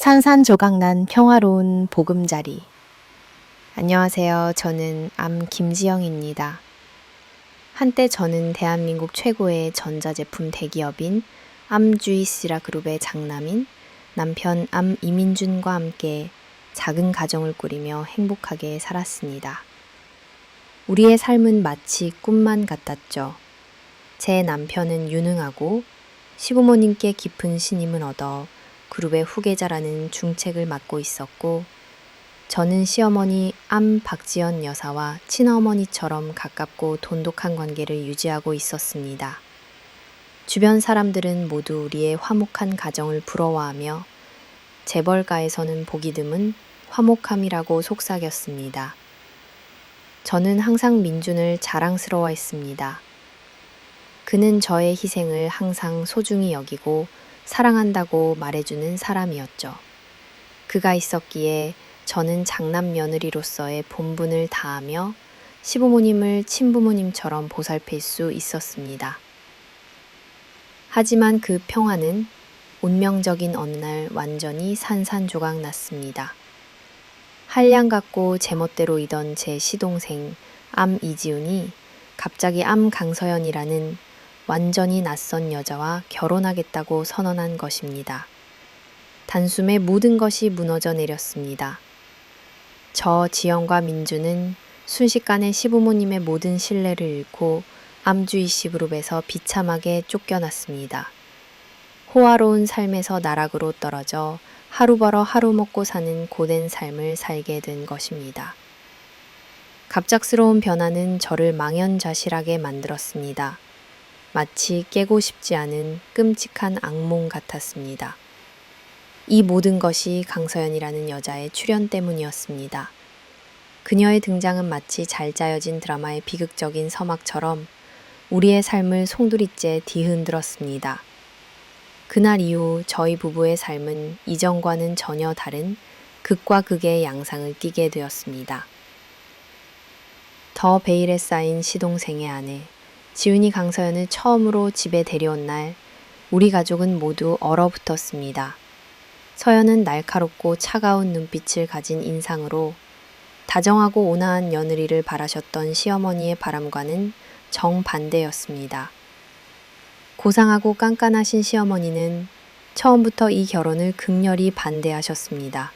산산조각난 평화로운 보금자리. 안녕하세요. 저는 암 김지영입니다. 한때 저는 대한민국 최고의 전자제품 대기업인 암주이시라 그룹의 장남인 남편 암 이민준과 함께 작은 가정을 꾸리며 행복하게 살았습니다. 우리의 삶은 마치 꿈만 같았죠. 제 남편은 유능하고 시부모님께 깊은 신임을 얻어 그룹의 후계자라는 중책을 맡고 있었고, 저는 시어머니 암 박지연 여사와 친어머니처럼 가깝고 돈독한 관계를 유지하고 있었습니다. 주변 사람들은 모두 우리의 화목한 가정을 부러워하며 재벌가에서는 보기 드문 화목함이라고 속삭였습니다. 저는 항상 민준을 자랑스러워했습니다. 그는 저의 희생을 항상 소중히 여기고 사랑한다고 말해주는 사람이었죠. 그가 있었기에 저는 장남 며느리로서의 본분을 다하며 시부모님을 친부모님처럼 보살필 수 있었습니다. 하지만 그 평화는 운명적인 어느 날 완전히 산산조각 났습니다. 한량 같고 제멋대로이던 제 시동생 암 이지훈이 갑자기 암 강서연이라는 완전히 낯선 여자와 결혼하겠다고 선언한 것입니다. 단숨에 모든 것이 무너져 내렸습니다. 저 지영과 민주는 순식간에 시부모님의 모든 신뢰를 잃고 암주이시 그룹에서 비참하게 쫓겨났습니다. 호화로운 삶에서 나락으로 떨어져 하루 벌어 하루 먹고 사는 고된 삶을 살게 된 것입니다. 갑작스러운 변화는 저를 망연자실하게 만들었습니다. 마치 깨고 싶지 않은 끔찍한 악몽 같았습니다. 이 모든 것이 강서연이라는 여자의 출연 때문이었습니다. 그녀의 등장은 마치 잘 짜여진 드라마의 비극적인 서막처럼 우리의 삶을 송두리째 뒤흔들었습니다. 그날 이후 저희 부부의 삶은 이전과는 전혀 다른 극과 극의 양상을 띠게 되었습니다. 더 베일에 쌓인 시동생의 아내 지훈이 강서연을 처음으로 집에 데려온 날 우리 가족은 모두 얼어붙었습니다. 서연은 날카롭고 차가운 눈빛을 가진 인상으로 다정하고 온화한 며느리를 바라셨던 시어머니의 바람과는 정반대였습니다. 고상하고 깐깐하신 시어머니는 처음부터 이 결혼을 극렬히 반대하셨습니다.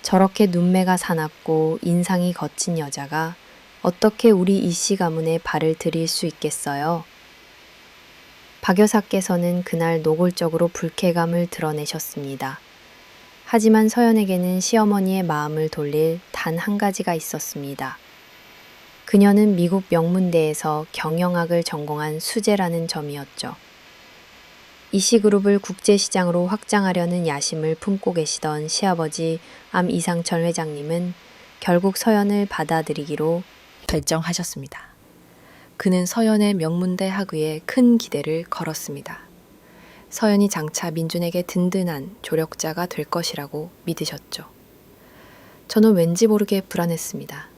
저렇게 눈매가 사납고 인상이 거친 여자가 어떻게 우리 이씨 가문에 발을 들일 수 있겠어요? 박 여사께서는 그날 노골적으로 불쾌감을 드러내셨습니다. 하지만 서연에게는 시어머니의 마음을 돌릴 단 한 가지가 있었습니다. 그녀는 미국 명문대에서 경영학을 전공한 수재라는 점이었죠. 이씨그룹을 국제시장으로 확장하려는 야심을 품고 계시던 시아버지 암 이상철 회장님은 결국 서연을 받아들이기로 결정하셨습니다. 그는 서연의 명문대 학위에 큰 기대를 걸었습니다. 서연이 장차 민준에게 든든한 조력자가 될 것이라고 믿으셨죠. 저는 왠지 모르게 불안했습니다.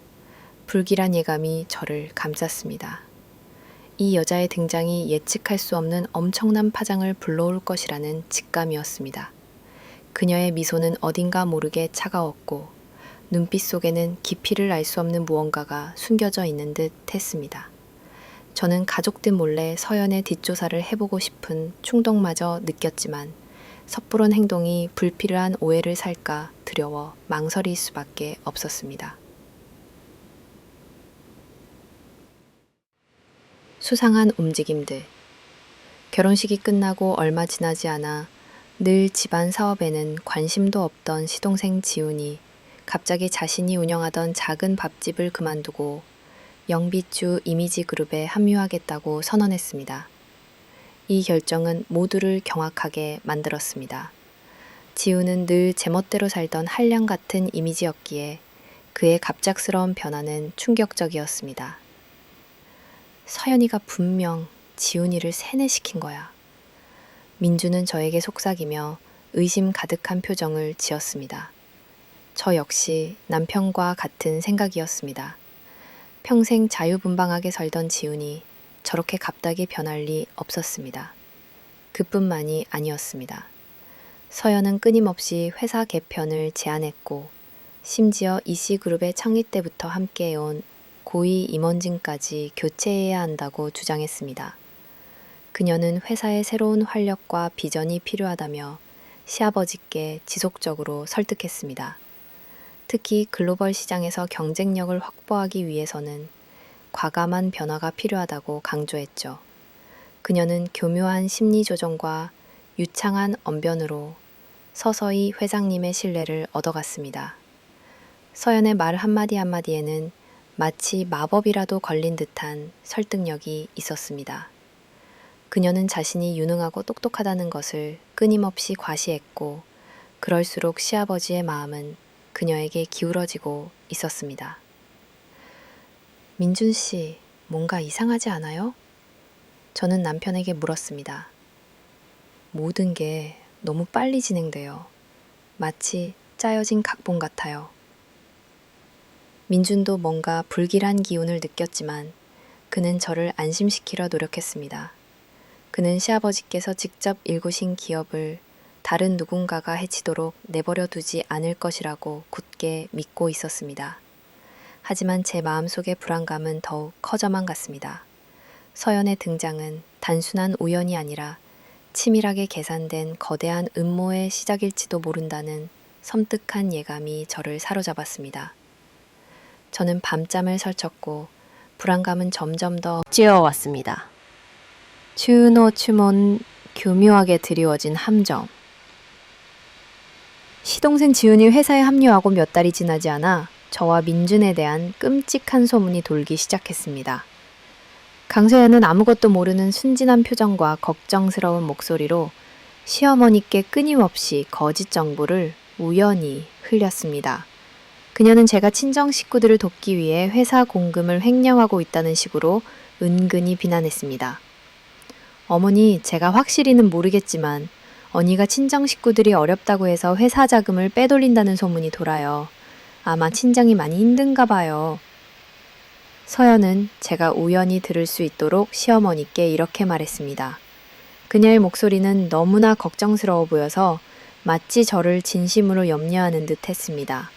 불길한 예감이 저를 감쌌습니다. 이 여자의 등장이 예측할 수 없는 엄청난 파장을 불러올 것이라는 직감이었습니다. 그녀의 미소는 어딘가 모르게 차가웠고 눈빛 속에는 깊이를 알 수 없는 무언가가 숨겨져 있는 듯 했습니다. 저는 가족들 몰래 서연의 뒷조사를 해보고 싶은 충동마저 느꼈지만 섣부른 행동이 불필요한 오해를 살까 두려워 망설일 수밖에 없었습니다. 수상한 움직임들. 결혼식이 끝나고 얼마 지나지 않아 늘 집안 사업에는 관심도 없던 시동생 지훈이 갑자기 자신이 운영하던 작은 밥집을 그만두고 영비주 이미지그룹에 합류하겠다고 선언했습니다. 이 결정은 모두를 경악하게 만들었습니다. 지훈은 늘 제멋대로 살던 한량 같은 이미지였기에 그의 갑작스러운 변화는 충격적이었습니다. 서연이가 분명 지훈이를 세뇌시킨 거야. 민주는 저에게 속삭이며 의심 가득한 표정을 지었습니다. 저 역시 남편과 같은 생각이었습니다. 평생 자유분방하게 살던 지훈이 저렇게 갑자기 변할 리 없었습니다. 그뿐만이 아니었습니다. 서연은 끊임없이 회사 개편을 제안했고 심지어 이씨그룹의 창립 때부터 함께해온 고위 임원진까지 교체해야 한다고 주장했습니다. 그녀는 회사의 새로운 활력과 비전이 필요하다며 시아버지께 지속적으로 설득했습니다. 특히 글로벌 시장에서 경쟁력을 확보하기 위해서는 과감한 변화가 필요하다고 강조했죠. 그녀는 교묘한 심리 조정과 유창한 언변으로 서서히 회장님의 신뢰를 얻어갔습니다. 서연의 말 한마디 한마디에는 마치 마법이라도 걸린 듯한 설득력이 있었습니다. 그녀는 자신이 유능하고 똑똑하다는 것을 끊임없이 과시했고, 그럴수록 시아버지의 마음은 그녀에게 기울어지고 있었습니다. 민준 씨, 뭔가 이상하지 않아요? 저는 남편에게 물었습니다. 모든 게 너무 빨리 진행돼요. 마치 짜여진 각본 같아요. 민준도 뭔가 불길한 기운을 느꼈지만 그는 저를 안심시키려 노력했습니다. 그는 시아버지께서 직접 일구신 기업을 다른 누군가가 해치도록 내버려 두지 않을 것이라고 굳게 믿고 있었습니다. 하지만 제 마음속의 불안감은 더욱 커져만 갔습니다. 서연의 등장은 단순한 우연이 아니라 치밀하게 계산된 거대한 음모의 시작일지도 모른다는 섬뜩한 예감이 저를 사로잡았습니다. 저는 밤잠을 설쳤고 불안감은 점점 더 찌어왔습니다. 추노 추몬, 교묘하게 드리워진 함정. 시동생 지훈이 회사에 합류하고 몇 달이 지나지 않아 저와 민준에 대한 끔찍한 소문이 돌기 시작했습니다. 강서연은 아무것도 모르는 순진한 표정과 걱정스러운 목소리로 시어머니께 끊임없이 거짓 정보를 우연히 흘렸습니다. 그녀는 제가 친정 식구들을 돕기 위해 회사 공금을 횡령하고 있다는 식으로 은근히 비난했습니다. 어머니, 제가 확실히는 모르겠지만 언니가 친정 식구들이 어렵다고 해서 회사 자금을 빼돌린다는 소문이 돌아요. 아마 친정이 많이 힘든가 봐요. 서연은 제가 우연히 들을 수 있도록 시어머니께 이렇게 말했습니다. 그녀의 목소리는 너무나 걱정스러워 보여서 마치 저를 진심으로 염려하는 듯 했습니다.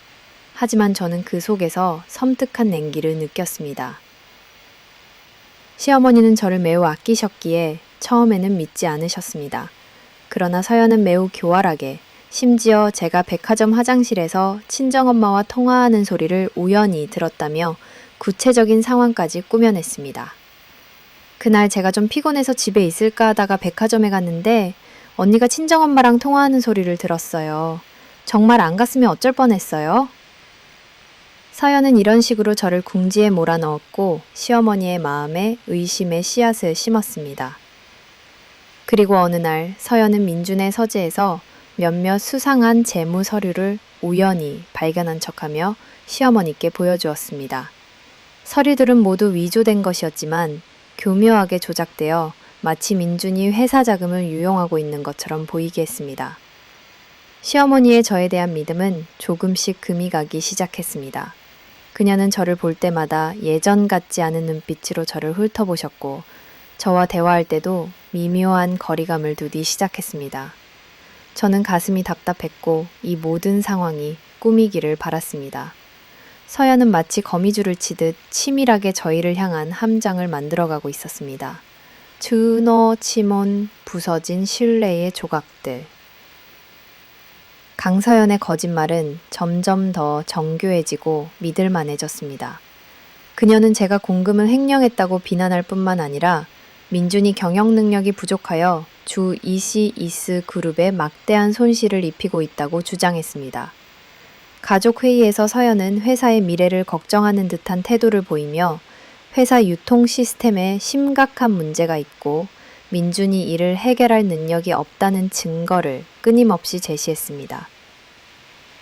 하지만 저는 그 속에서 섬뜩한 냉기를 느꼈습니다. 시어머니는 저를 매우 아끼셨기에 처음에는 믿지 않으셨습니다. 그러나 서연은 매우 교활하게, 심지어 제가 백화점 화장실에서 친정엄마와 통화하는 소리를 우연히 들었다며 구체적인 상황까지 꾸며냈습니다. 그날 제가 좀 피곤해서 집에 있을까 하다가 백화점에 갔는데 언니가 친정엄마랑 통화하는 소리를 들었어요. 정말 안 갔으면 어쩔 뻔했어요? 서연은 이런 식으로 저를 궁지에 몰아넣었고 시어머니의 마음에 의심의 씨앗을 심었습니다. 그리고 어느 날 서연은 민준의 서재에서 몇몇 수상한 재무 서류를 우연히 발견한 척하며 시어머니께 보여주었습니다. 서류들은 모두 위조된 것이었지만 교묘하게 조작되어 마치 민준이 회사 자금을 유용하고 있는 것처럼 보이게 했습니다. 시어머니의 저에 대한 믿음은 조금씩 금이 가기 시작했습니다. 그녀는 저를 볼 때마다 예전 같지 않은 눈빛으로 저를 훑어보셨고 저와 대화할 때도 미묘한 거리감을 두기 시작했습니다. 저는 가슴이 답답했고 이 모든 상황이 꿈이기를 바랐습니다. 서연은 마치 거미줄을 치듯 치밀하게 저희를 향한 함장을 만들어가고 있었습니다. 추노 치몬, 부서진 신뢰의 조각들. 강서연의 거짓말은 점점 더 정교해지고 믿을만해졌습니다. 그녀는 제가 공금을 횡령했다고 비난할 뿐만 아니라 민준이 경영 능력이 부족하여 주 이씨 이스 그룹에 막대한 손실을 입히고 있다고 주장했습니다. 가족 회의에서 서연은 회사의 미래를 걱정하는 듯한 태도를 보이며 회사 유통 시스템에 심각한 문제가 있고 민준이 이를 해결할 능력이 없다는 증거를 끊임없이 제시했습니다.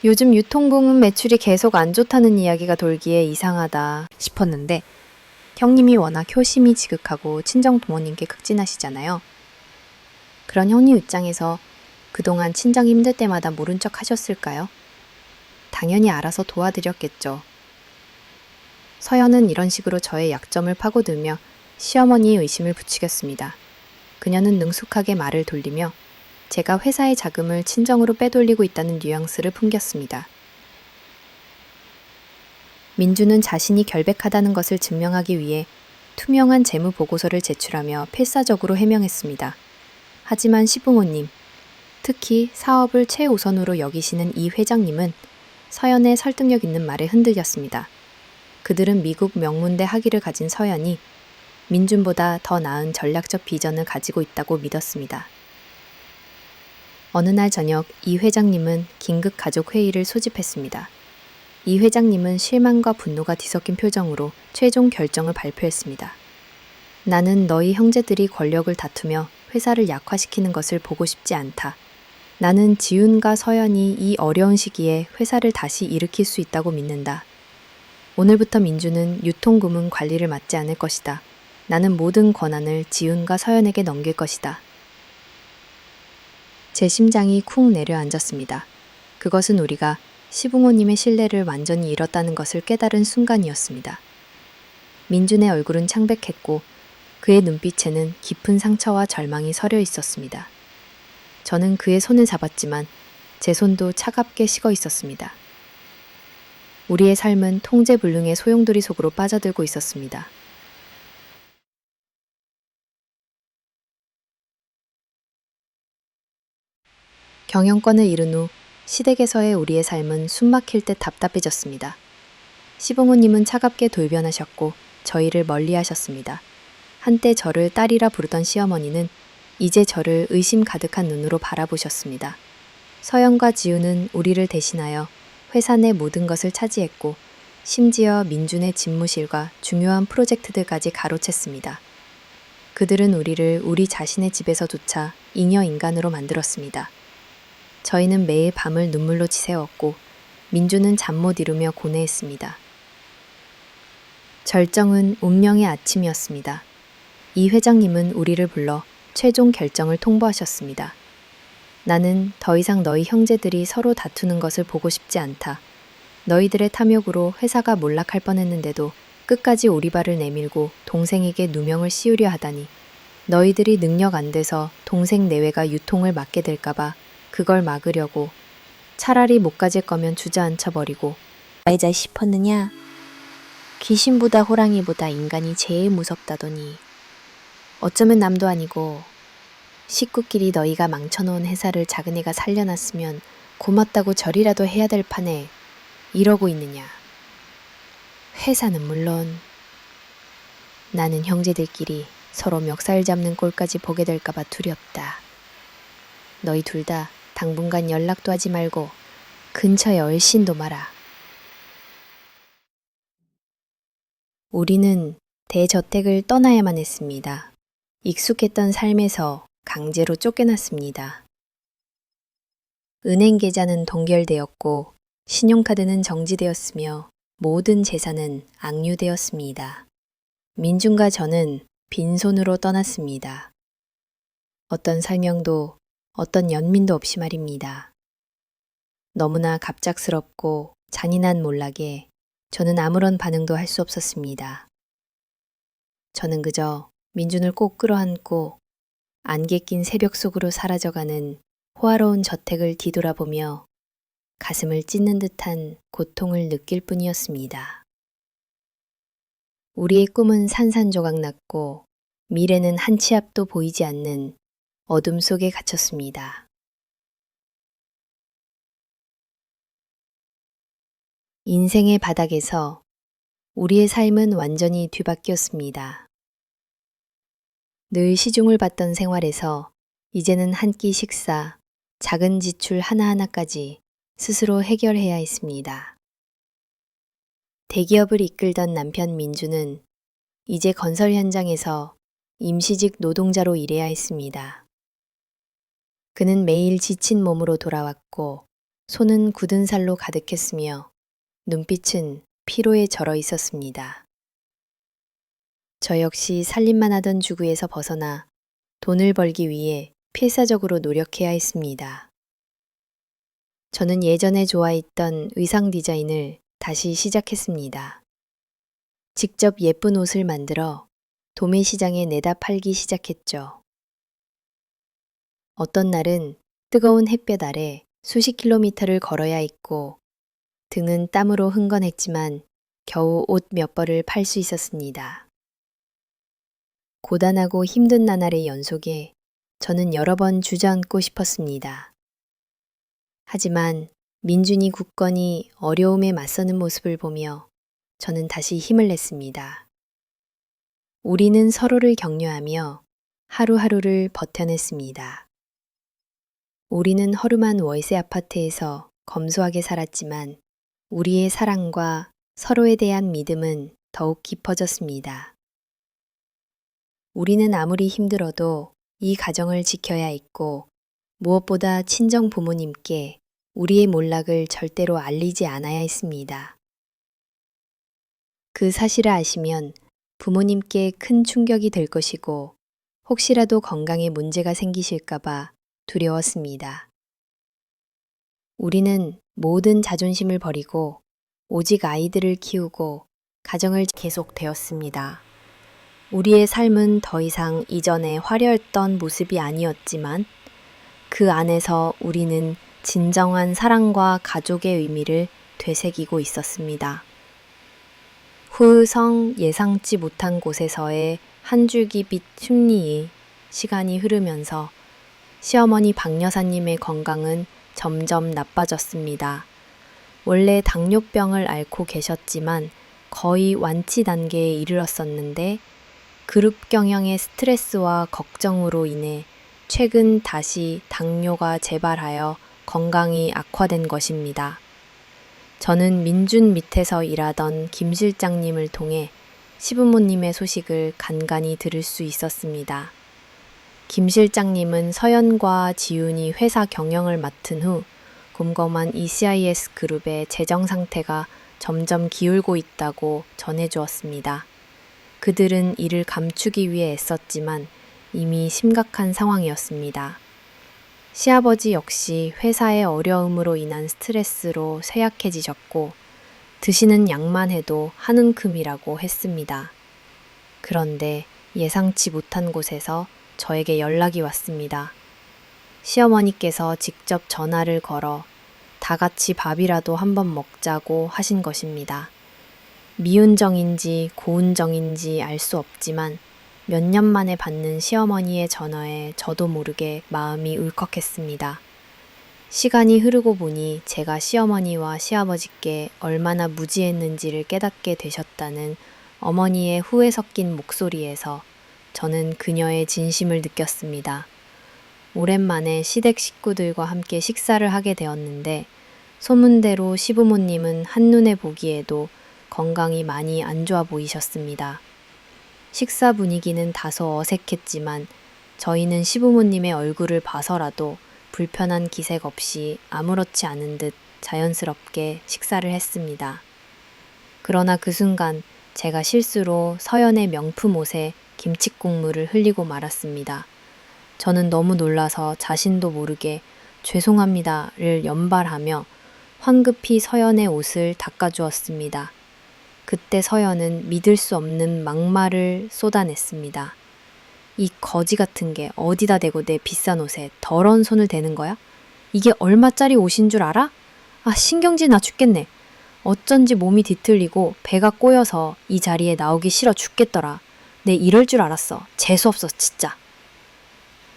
요즘 유통부문 매출이 계속 안 좋다는 이야기가 돌기에 이상하다 싶었는데 형님이 워낙 효심이 지극하고 친정 부모님께 극진하시잖아요. 그런 형님 입장에서 그동안 친정이 힘들 때마다 모른 척 하셨을까요? 당연히 알아서 도와드렸겠죠. 서연은 이런 식으로 저의 약점을 파고들며 시어머니의 의심을 부추겼습니다. 그녀는 능숙하게 말을 돌리며 제가 회사의 자금을 친정으로 빼돌리고 있다는 뉘앙스를 풍겼습니다. 민주는 자신이 결백하다는 것을 증명하기 위해 투명한 재무 보고서를 제출하며 필사적으로 해명했습니다. 하지만 시부모님, 특히 사업을 최우선으로 여기시는 이 회장님은 서연의 설득력 있는 말에 흔들렸습니다. 그들은 미국 명문대 학위를 가진 서연이 민준보다 더 나은 전략적 비전을 가지고 있다고 믿었습니다. 어느 날 저녁 이 회장님은 긴급 가족 회의를 소집했습니다. 이 회장님은 실망과 분노가 뒤섞인 표정으로 최종 결정을 발표했습니다. 나는 너희 형제들이 권력을 다투며 회사를 약화시키는 것을 보고 싶지 않다. 나는 지훈과 서연이 이 어려운 시기에 회사를 다시 일으킬 수 있다고 믿는다. 오늘부터 민주는 유통구문 관리를 맡지 않을 것이다. 나는 모든 권한을 지훈과 서연에게 넘길 것이다. 제 심장이 쿵 내려앉았습니다. 그것은 우리가 시부모님의 신뢰를 완전히 잃었다는 것을 깨달은 순간이었습니다. 민준의 얼굴은 창백했고 그의 눈빛에는 깊은 상처와 절망이 서려 있었습니다. 저는 그의 손을 잡았지만 제 손도 차갑게 식어 있었습니다. 우리의 삶은 통제불능의 소용돌이 속으로 빠져들고 있었습니다. 경영권을 잃은 후 시댁에서의 우리의 삶은 숨막힐 듯 답답해졌습니다. 시부모님은 차갑게 돌변하셨고 저희를 멀리하셨습니다. 한때 저를 딸이라 부르던 시어머니는 이제 저를 의심 가득한 눈으로 바라보셨습니다. 서연과 지우는 우리를 대신하여 회사 내 모든 것을 차지했고 심지어 민준의 집무실과 중요한 프로젝트들까지 가로챘습니다. 그들은 우리를 우리 자신의 집에서조차 잉여 인간으로 만들었습니다. 저희는 매일 밤을 눈물로 지새웠고 민주는 잠 못 이루며 고뇌했습니다. 절정은 운명의 아침이었습니다. 이 회장님은 우리를 불러 최종 결정을 통보하셨습니다. 나는 더 이상 너희 형제들이 서로 다투는 것을 보고 싶지 않다. 너희들의 탐욕으로 회사가 몰락할 뻔했는데도 끝까지 오리발을 내밀고 동생에게 누명을 씌우려 하다니. 너희들이 능력 안 돼서 동생 내외가 유통을 맡게 될까봐 그걸 막으려고 차라리 못 가질 거면 주저앉혀 버리고 말자 싶었느냐? 귀신보다 호랑이보다 인간이 제일 무섭다더니 어쩌면 남도 아니고 식구끼리 너희가 망쳐놓은 회사를 작은애가 살려놨으면 고맙다고 절이라도 해야 될 판에 이러고 있느냐. 회사는 물론 나는 형제들끼리 서로 멱살 잡는 꼴까지 보게 될까봐 두렵다. 너희 둘 다 당분간 연락도 하지 말고 근처에 얼씬도 마라. 우리는 대저택을 떠나야만 했습니다. 익숙했던 삶에서 강제로 쫓겨났습니다. 은행 계좌는 동결되었고 신용카드는 정지되었으며 모든 재산은 압류되었습니다. 민준과 저는 빈손으로 떠났습니다. 어떤 설명도 어떤 연민도 없이 말입니다. 너무나 갑작스럽고 잔인한 몰락에 저는 아무런 반응도 할 수 없었습니다. 저는 그저 민준을 꼭 끌어안고 안개 낀 새벽 속으로 사라져가는 호화로운 저택을 뒤돌아보며 가슴을 찢는 듯한 고통을 느낄 뿐이었습니다. 우리의 꿈은 산산조각 났고 미래는 한 치 앞도 보이지 않는 어둠 속에 갇혔습니다. 인생의 바닥에서 우리의 삶은 완전히 뒤바뀌었습니다. 늘 시중을 봤던 생활에서 이제는 한 끼 식사, 작은 지출 하나하나까지 스스로 해결해야 했습니다. 대기업을 이끌던 남편 민주는 이제 건설 현장에서 임시직 노동자로 일해야 했습니다. 그는 매일 지친 몸으로 돌아왔고 손은 굳은 살로 가득했으며 눈빛은 피로에 절어 있었습니다. 저 역시 살림만 하던 주구에서 벗어나 돈을 벌기 위해 필사적으로 노력해야 했습니다. 저는 예전에 좋아했던 의상 디자인을 다시 시작했습니다. 직접 예쁜 옷을 만들어 도매 시장에 내다 팔기 시작했죠. 어떤 날은 뜨거운 햇볕 아래 수십 킬로미터를 걸어야 했고 등은 땀으로 흥건했지만 겨우 옷 몇 벌을 팔 수 있었습니다. 고단하고 힘든 나날의 연속에 저는 여러 번 주저앉고 싶었습니다. 하지만 민준이 굳건히 어려움에 맞서는 모습을 보며 저는 다시 힘을 냈습니다. 우리는 서로를 격려하며 하루하루를 버텨냈습니다. 우리는 허름한 월세 아파트에서 검소하게 살았지만 우리의 사랑과 서로에 대한 믿음은 더욱 깊어졌습니다. 우리는 아무리 힘들어도 이 가정을 지켜야 했고 무엇보다 친정 부모님께 우리의 몰락을 절대로 알리지 않아야 했습니다. 그 사실을 아시면 부모님께 큰 충격이 될 것이고 혹시라도 건강에 문제가 생기실까봐 두려웠습니다. 우리는 모든 자존심을 버리고 오직 아이들을 키우고 가정을 계속되었습니다. 우리의 삶은 더 이상 이전에 화려했던 모습이 아니었지만 그 안에서 우리는 진정한 사랑과 가족의 의미를 되새기고 있었습니다. 후성 예상치 못한 곳에서의 한 줄기 빛 춤리에 시간이 흐르면서 시어머니 박 여사님의 건강은 점점 나빠졌습니다. 원래 당뇨병을 앓고 계셨지만 거의 완치 단계에 이르렀었는데 그룹 경영의 스트레스와 걱정으로 인해 최근 다시 당뇨가 재발하여 건강이 악화된 것입니다. 저는 민준 밑에서 일하던 김 실장님을 통해 시부모님의 소식을 간간히 들을 수 있었습니다. 김 실장님은 서연과 지훈이 회사 경영을 맡은 후 곰곰한 ECIS 그룹의 재정 상태가 점점 기울고 있다고 전해주었습니다. 그들은 이를 감추기 위해 애썼지만 이미 심각한 상황이었습니다. 시아버지 역시 회사의 어려움으로 인한 스트레스로 쇠약해지셨고 드시는 약만 해도 한 움큼이라고 했습니다. 그런데 예상치 못한 곳에서 저에게 연락이 왔습니다. 시어머니께서 직접 전화를 걸어 다 같이 밥이라도 한번 먹자고 하신 것입니다. 미운 정인지 고운 정인지 알 수 없지만 몇 년 만에 받는 시어머니의 전화에 저도 모르게 마음이 울컥했습니다. 시간이 흐르고 보니 제가 시어머니와 시아버지께 얼마나 무지했는지를 깨닫게 되셨다는 어머니의 후회 섞인 목소리에서 저는 그녀의 진심을 느꼈습니다. 오랜만에 시댁 식구들과 함께 식사를 하게 되었는데 소문대로 시부모님은 한눈에 보기에도 건강이 많이 안 좋아 보이셨습니다. 식사 분위기는 다소 어색했지만 저희는 시부모님의 얼굴을 봐서라도 불편한 기색 없이 아무렇지 않은 듯 자연스럽게 식사를 했습니다. 그러나 그 순간 제가 실수로 서연의 명품 옷에 김치국물을 흘리고 말았습니다. 저는 너무 놀라서 자신도 모르게 죄송합니다를 연발하며 황급히 서연의 옷을 닦아주었습니다. 그때 서연은 믿을 수 없는 막말을 쏟아냈습니다. 이 거지 같은 게 어디다 대고 내 비싼 옷에 더러운 손을 대는 거야? 이게 얼마짜리 옷인 줄 알아? 아, 신경질 나 죽겠네. 어쩐지 몸이 뒤틀리고 배가 꼬여서 이 자리에 나오기 싫어 죽겠더라. 내 이럴 줄 알았어. 재수없어 진짜.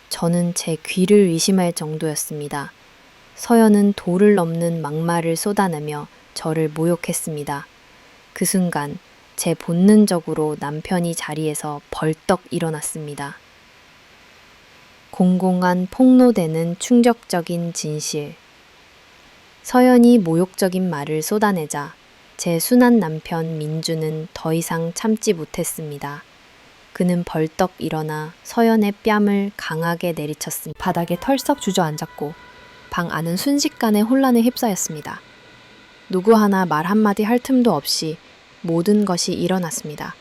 저는 제 귀를 의심할 정도였습니다. 서연은 도를 넘는 막말을 쏟아내며 저를 모욕했습니다. 그 순간 제 본능적으로 남편이 자리에서 벌떡 일어났습니다. 공공한 폭로되는 충격적인 진실. 서연이 모욕적인 말을 쏟아내자 제 순한 남편 민주는 더 이상 참지 못했습니다. 그는 벌떡 일어나 서연의 뺨을 강하게 내리쳤습니다. 바닥에 털썩 주저앉았고 방 안은 순식간에 혼란에 휩싸였습니다. 누구 하나 말 한마디 할 틈도 없이 모든 것이 일어났습니다.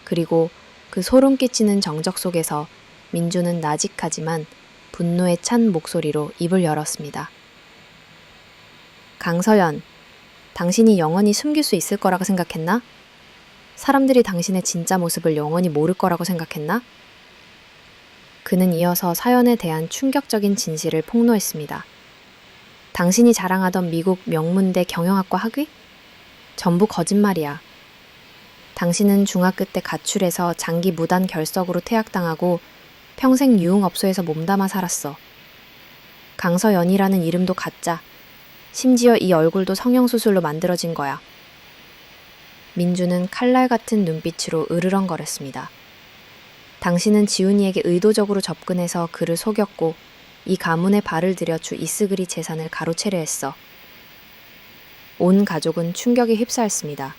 그리고 그 소름 끼치는 정적 속에서 민주는 나직하지만 분노에 찬 목소리로 입을 열었습니다. 강서연, 당신이 영원히 숨길 수 있을 거라고 생각했나? 사람들이 당신의 진짜 모습을 영원히 모를 거라고 생각했나? 그는 이어서 서연에 대한 충격적인 진실을 폭로했습니다. 당신이 자랑하던 미국 명문대 경영학과 학위? 전부 거짓말이야. 당신은 중학교 때 가출해서 장기 무단 결석으로 퇴학당하고 평생 유흥업소에서 몸담아 살았어. 강서연이라는 이름도 가짜. 심지어 이 얼굴도 성형수술로 만들어진 거야. 민주는 칼날 같은 눈빛으로 으르렁거렸습니다. 당신은 지훈이에게 의도적으로 접근해서 그를 속였고 이 가문에 발을 들여 주 이스그리 재산을 가로채려 했어. 온 가족은 충격에 휩싸였습니다.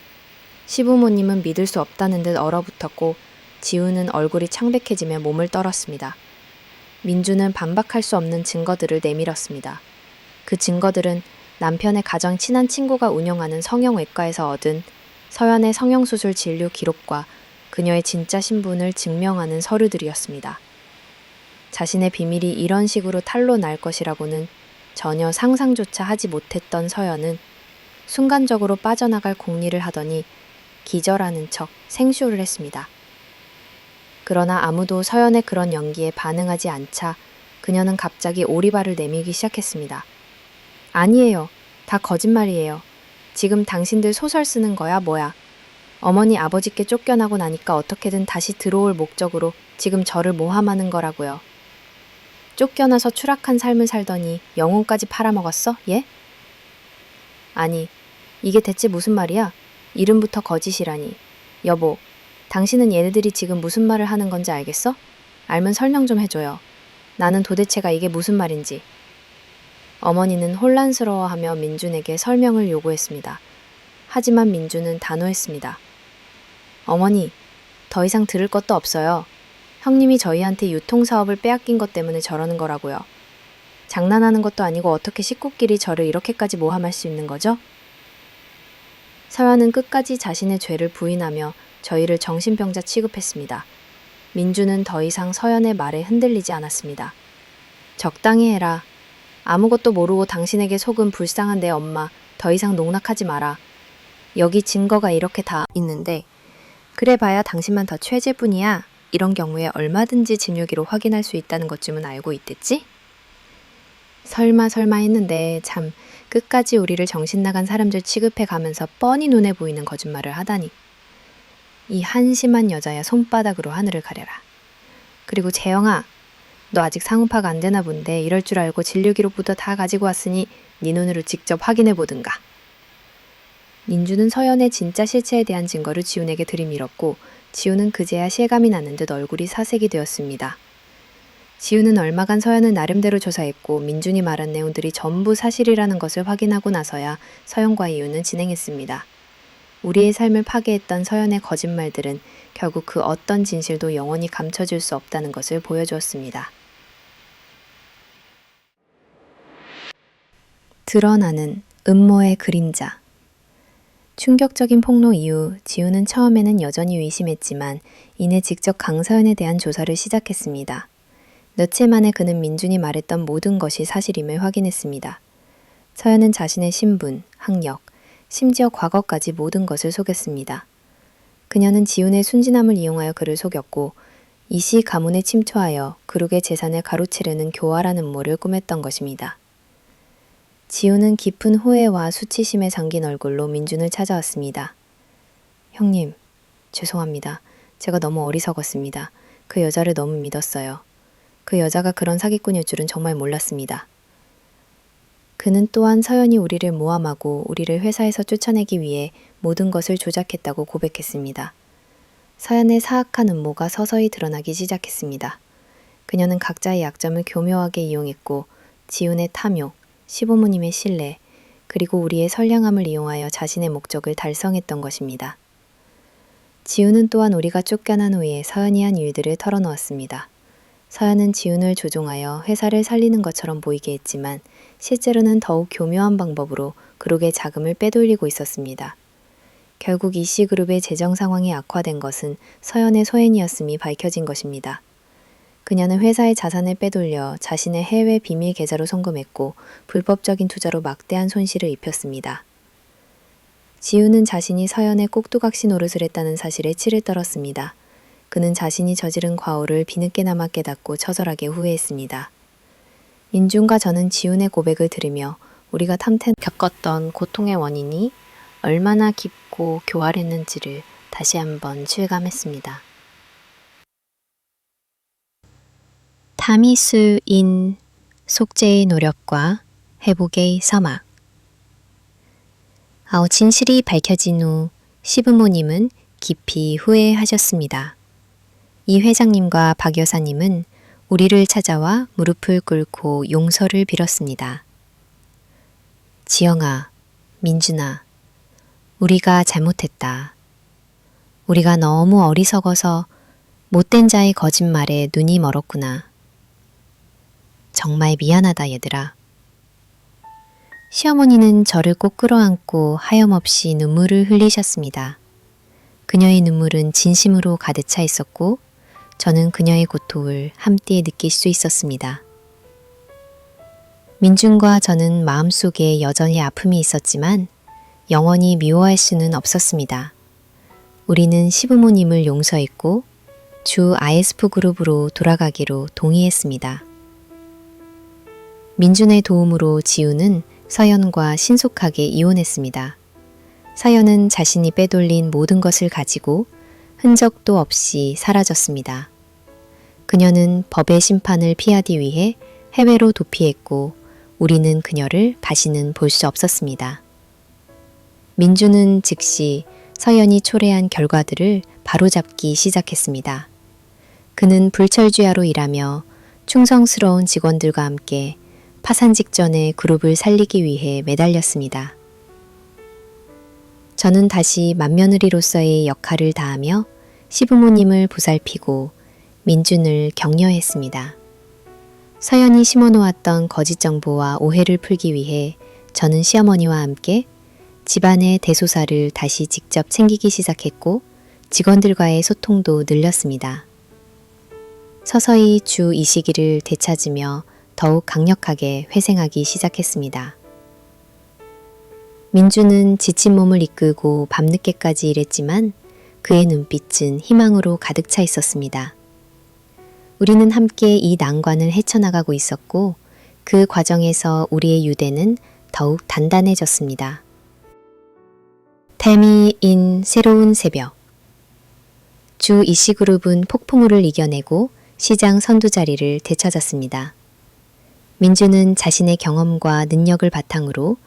시부모님은 믿을 수 없다는 듯 얼어붙었고 지훈은 얼굴이 창백해지며 몸을 떨었습니다. 민주는 반박할 수 없는 증거들을 내밀었습니다. 그 증거들은 남편의 가장 친한 친구가 운영하는 성형외과에서 얻은 서연의 성형수술 진료 기록과 그녀의 진짜 신분을 증명하는 서류들이었습니다. 자신의 비밀이 이런 식으로 탄로 날 것이라고는 전혀 상상조차 하지 못했던 서연은 순간적으로 빠져나갈 공리를 하더니 기절하는 척 생쇼를 했습니다. 그러나 아무도 서연의 그런 연기에 반응하지 않자 그녀는 갑자기 오리발을 내밀기 시작했습니다. 아니에요. 다 거짓말이에요. 지금 당신들 소설 쓰는 거야 뭐야. 어머니 아버지께 쫓겨나고 나니까 어떻게든 다시 들어올 목적으로 지금 저를 모함하는 거라고요. 쫓겨나서 추락한 삶을 살더니 영혼까지 팔아먹었어? 예? 아니, 이게 대체 무슨 말이야? 이름부터 거짓이라니. 여보, 당신은 얘네들이 지금 무슨 말을 하는 건지 알겠어? 알면 설명 좀 해줘요. 나는 도대체가 이게 무슨 말인지. 어머니는 혼란스러워하며 민준에게 설명을 요구했습니다. 하지만 민준은 단호했습니다. 어머니, 더 이상 들을 것도 없어요. 형님이 저희한테 유통사업을 빼앗긴 것 때문에 저러는 거라고요. 장난하는 것도 아니고 어떻게 식구끼리 저를 이렇게까지 모함할 수 있는 거죠? 서연은 끝까지 자신의 죄를 부인하며 저희를 정신병자 취급했습니다. 민주는 더 이상 서연의 말에 흔들리지 않았습니다. 적당히 해라. 아무것도 모르고 당신에게 속은 불쌍한 내 엄마, 더 이상 농락하지 마라. 여기 증거가 이렇게 다 있는데 그래 봐야 당신만 더 최제뿐이야. 이런 경우에 얼마든지 진료기로 확인할 수 있다는 것쯤은 알고 있댔지? 설마 했는데 참 끝까지 우리를 정신 나간 사람들 취급해 가면서 뻔히 눈에 보이는 거짓말을 하다니. 이 한심한 여자야 손바닥으로 하늘을 가려라. 그리고 재영아, 너 아직 상업화가 안 되나 본데 이럴 줄 알고 진료기록부터 다 가지고 왔으니 네 눈으로 직접 확인해 보든가. 민주는 서연의 진짜 실체에 대한 증거를 지훈에게 들이밀었고 지훈은 그제야 실감이 나는 듯 얼굴이 사색이 되었습니다. 지훈은 얼마간 서연을 나름대로 조사했고 민준이 말한 내용들이 전부 사실이라는 것을 확인하고 나서야 서연과 이유는 진행했습니다. 우리의 삶을 파괴했던 서연의 거짓말들은 결국 그 어떤 진실도 영원히 감춰질 수 없다는 것을 보여주었습니다. 드러나는 음모의 그림자. 충격적인 폭로 이후 지훈은 처음에는 여전히 의심했지만 이내 직접 강서연에 대한 조사를 시작했습니다. 며칠 만에 그는 민준이 말했던 모든 것이 사실임을 확인했습니다. 서연은 자신의 신분, 학력, 심지어 과거까지 모든 것을 속였습니다. 그녀는 지훈의 순진함을 이용하여 그를 속였고 이씨 가문에 침투하여 그룹의 재산을 가로채려는 교활한 음모를 꾸몄던 것입니다. 지훈은 깊은 후회와 수치심에 잠긴 얼굴로 민준을 찾아왔습니다. 형님, 죄송합니다. 제가 너무 어리석었습니다. 그 여자를 너무 믿었어요. 그 여자가 그런 사기꾼일 줄은 정말 몰랐습니다. 그는 또한 서연이 우리를 모함하고 우리를 회사에서 쫓아내기 위해 모든 것을 조작했다고 고백했습니다. 서연의 사악한 음모가 서서히 드러나기 시작했습니다. 그녀는 각자의 약점을 교묘하게 이용했고 지훈의 탐욕, 시부모님의 신뢰, 그리고 우리의 선량함을 이용하여 자신의 목적을 달성했던 것입니다. 지훈은 또한 우리가 쫓겨난 후에 서연이 한 일들을 털어놓았습니다. 서연은 지훈을 조종하여 회사를 살리는 것처럼 보이게 했지만 실제로는 더욱 교묘한 방법으로 그룹의 자금을 빼돌리고 있었습니다. 결국 이씨그룹의 재정 상황이 악화된 것은 서연의 소행이었음이 밝혀진 것입니다. 그녀는 회사의 자산을 빼돌려 자신의 해외 비밀 계좌로 송금했고 불법적인 투자로 막대한 손실을 입혔습니다. 지훈은 자신이 서연의 꼭두각시 노릇을 했다는 사실에 치를 떨었습니다. 그는 자신이 저지른 과오를 뒤늦게나마 깨닫고 처절하게 후회했습니다. 민준과 저는 지훈의 고백을 들으며 우리가 겪었던 고통의 원인이 얼마나 깊고 교활했는지를 다시 한번 실감했습니다. 타미수인 속죄의 노력과 회복의 서막. 진실이 밝혀진 후 시부모님은 깊이 후회하셨습니다. 이 회장님과 박 여사님은 우리를 찾아와 무릎을 꿇고 용서를 빌었습니다. 지영아, 민준아, 우리가 잘못했다. 우리가 너무 어리석어서 못된 자의 거짓말에 눈이 멀었구나. 정말 미안하다 얘들아. 시어머니는 저를 꼭 끌어안고 하염없이 눈물을 흘리셨습니다. 그녀의 눈물은 진심으로 가득 차 있었고 저는 그녀의 고통을 함께 느낄 수 있었습니다. 민준과 저는 마음속에 여전히 아픔이 있었지만 영원히 미워할 수는 없었습니다. 우리는 시부모님을 용서했고 주 ISF 그룹으로 돌아가기로 동의했습니다. 민준의 도움으로 지우는 서연과 신속하게 이혼했습니다. 서연은 자신이 빼돌린 모든 것을 가지고 흔적도 없이 사라졌습니다. 그녀는 법의 심판을 피하기 위해 해외로 도피했고 우리는 그녀를 다시는 볼 수 없었습니다. 민준은 즉시 서연이 초래한 결과들을 바로잡기 시작했습니다. 그는 불철주야로 일하며 충성스러운 직원들과 함께 파산 직전에 그룹을 살리기 위해 매달렸습니다. 저는 다시 맏며느리로서의 역할을 다하며 시부모님을 보살피고 민준을 격려했습니다. 서연이 심어놓았던 거짓 정보와 오해를 풀기 위해 저는 시어머니와 함께 집안의 대소사를 다시 직접 챙기기 시작했고 직원들과의 소통도 늘렸습니다. 서서히 주 이 시기를 되찾으며 더욱 강력하게 회생하기 시작했습니다. 민주는 지친 몸을 이끌고 밤늦게까지 일했지만 그의 눈빛은 희망으로 가득 차 있었습니다. 우리는 함께 이 난관을 헤쳐나가고 있었고 그 과정에서 우리의 유대는 더욱 단단해졌습니다. 태미인 새로운 새벽. 주 이씨그룹은 폭풍우를 이겨내고 시장 선두 자리를 되찾았습니다. 민주는 자신의 경험과 능력을 바탕으로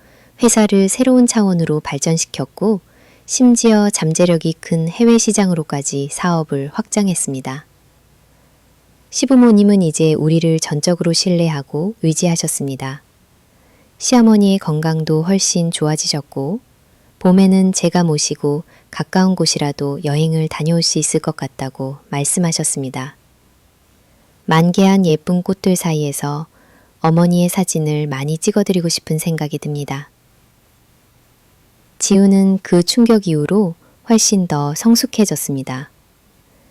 회사를 새로운 차원으로 발전시켰고 심지어 잠재력이 큰 해외 시장으로까지 사업을 확장했습니다. 시부모님은 이제 우리를 전적으로 신뢰하고 의지하셨습니다. 시어머니의 건강도 훨씬 좋아지셨고 봄에는 제가 모시고 가까운 곳이라도 여행을 다녀올 수 있을 것 같다고 말씀하셨습니다. 만개한 예쁜 꽃들 사이에서 어머니의 사진을 많이 찍어드리고 싶은 생각이 듭니다. 지우는 그 충격 이후로 훨씬 더 성숙해졌습니다.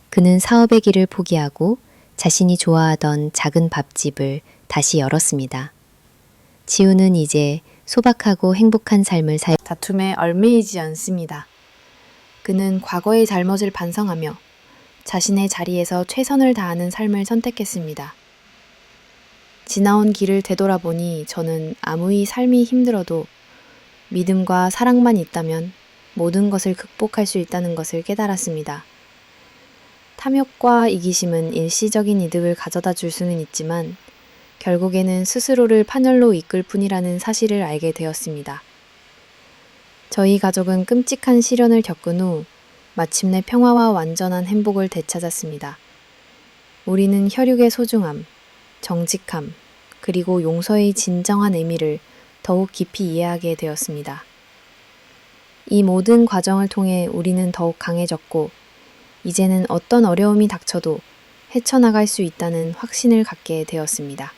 그는 사업의 길을 포기하고 자신이 좋아하던 작은 밥집을 다시 열었습니다. 지우는 이제 소박하고 행복한 삶을 다툼에 얽매이지 않습니다. 그는 과거의 잘못을 반성하며 자신의 자리에서 최선을 다하는 삶을 선택했습니다. 지나온 길을 되돌아보니 저는 아무리 삶이 힘들어도 믿음과 사랑만 있다면 모든 것을 극복할 수 있다는 것을 깨달았습니다. 탐욕과 이기심은 일시적인 이득을 가져다 줄 수는 있지만 결국에는 스스로를 파멸로 이끌 뿐이라는 사실을 알게 되었습니다. 저희 가족은 끔찍한 시련을 겪은 후 마침내 평화와 완전한 행복을 되찾았습니다. 우리는 혈육의 소중함, 정직함, 그리고 용서의 진정한 의미를 더욱 깊이 이해하게 되었습니다. 이 모든 과정을 통해 우리는 더욱 강해졌고 이제는 어떤 어려움이 닥쳐도 헤쳐나갈 수 있다는 확신을 갖게 되었습니다.